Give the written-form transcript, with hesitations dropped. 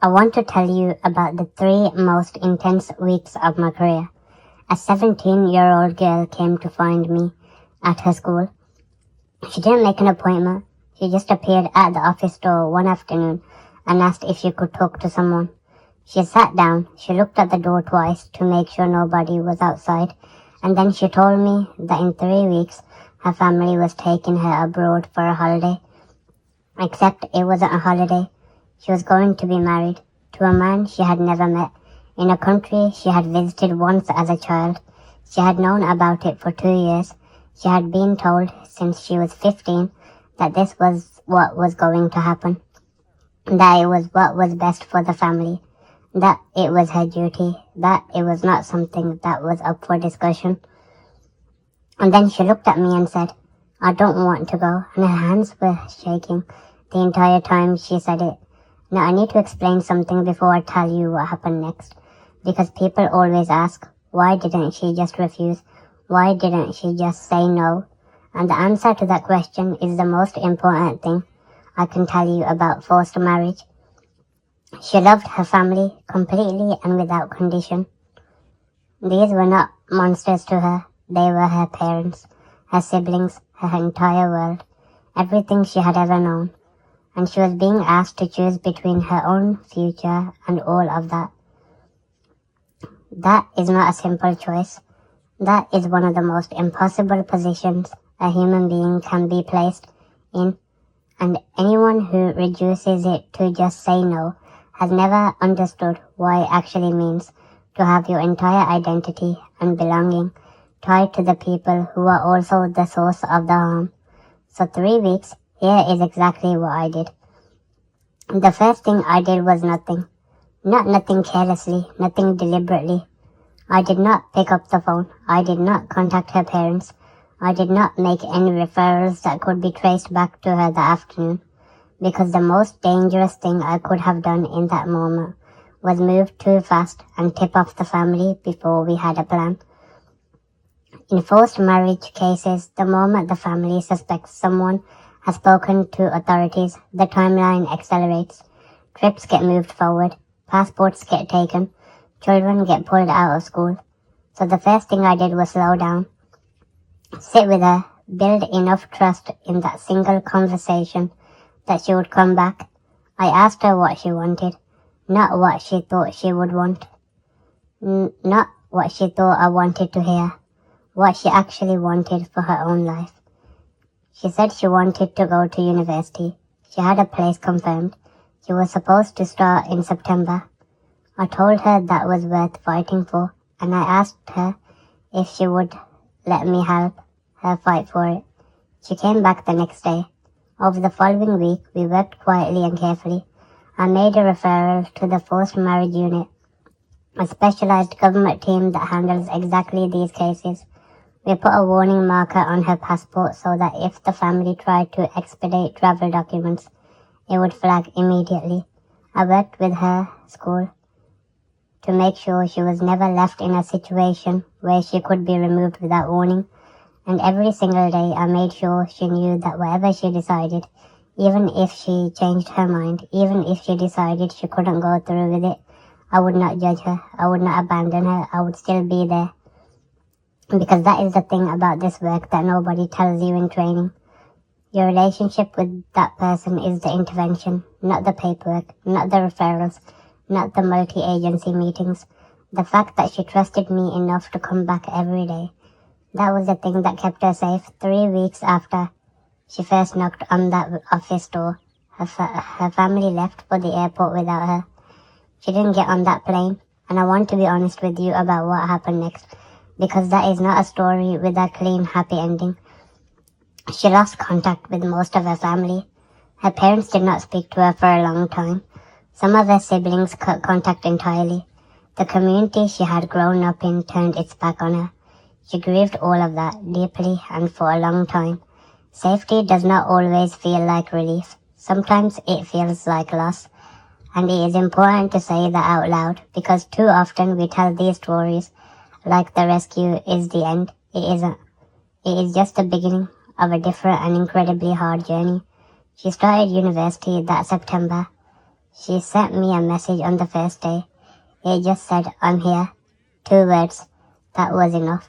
I want to tell you about the 3 most intense weeks of my career. A 17-year-old girl came to find me at her school. She didn't make an appointment. She just appeared at the office door one afternoon and asked if she could talk to someone. She sat down, she looked at the door twice to make sure nobody was outside, and then she told me that in 3 weeks her family was taking her abroad for a holiday. Except it wasn't a holiday. She was going to be married to a man she had never met, in a country she had visited once as a child. She had known about it for 2 years. She had been told since she was 15 that this was what was going to happen, that it was what was best for the family, that it was her duty, that it was not something that was up for discussion. And then she looked at me and said, "I don't want to go," and her hands were shaking the entire time she said it. Now I need to explain something before I tell you what happened next, because people always ask, why didn't she just refuse? Why didn't she just say no? And the answer to that question is the most important thing I can tell you about forced marriage. She loved her family completely and without condition. These were not monsters to her. They were her parents, her siblings, her entire world, everything she had ever known. And she was being asked to choose between her own future and all of that. That is not a simple choice. That is one of the most impossible positions a human being can be placed in, and anyone who reduces it to just say no has never understood what it actually means to have your entire identity and belonging tied to the people who are also the source of the harm. So 3 weeks, here is exactly what I did. The first thing I did was nothing. Not nothing carelessly, nothing deliberately. I did not pick up the phone. I did not contact her parents. I did not make any referrals that could be traced back to her that afternoon, because the most dangerous thing I could have done in that moment was move too fast and tip off the family before we had a plan. In forced marriage cases, the moment the family suspects someone has spoken to authorities, the timeline accelerates. Trips get moved forward, passports get taken, children get pulled out of school. So the first thing I did was slow down, sit with her, build enough trust in that single conversation that she would come back. I asked her what she wanted, not what she thought she would want, not what she thought I wanted to hear, what she actually wanted for her own life. She said she wanted to go to university. She had a place confirmed. She was supposed to start in September. I told her that was worth fighting for, and I asked her if she would let me help her fight for it. She came back the next day. Over the following week, we worked quietly and carefully. I made a referral to the forced marriage unit, a specialized government team that handles exactly these cases. We put a warning marker on her passport so that if the family tried to expedite travel documents, it would flag immediately. I worked with her school to make sure she was never left in a situation where she could be removed without warning. And every single day I made sure she knew that whatever she decided, even if she changed her mind, even if she decided she couldn't go through with it, I would not judge her, I would not abandon her, I would still be there. Because that is the thing about this work that nobody tells you in training. Your relationship with that person is the intervention, not the paperwork, not the referrals, not the multi-agency meetings. The fact that she trusted me enough to come back every day, that was the thing that kept her safe. 3 weeks after she first knocked on that office door, her family left for the airport without her. She didn't get on that plane, and I want to be honest with you about what happened next, because that is not a story with a clean, happy ending. She lost contact with most of her family. Her parents did not speak to her for a long time. Some of her siblings cut contact entirely. The community she had grown up in turned its back on her. She grieved all of that deeply and for a long time. Safety does not always feel like relief. Sometimes it feels like loss. And it is important to say that out loud, because too often we tell these stories like the rescue is the end. It isn't. It is just the beginning of a different and incredibly hard journey. She started university that September. She sent me a message on the first day. It just said, "I'm here." 2 words. That was enough.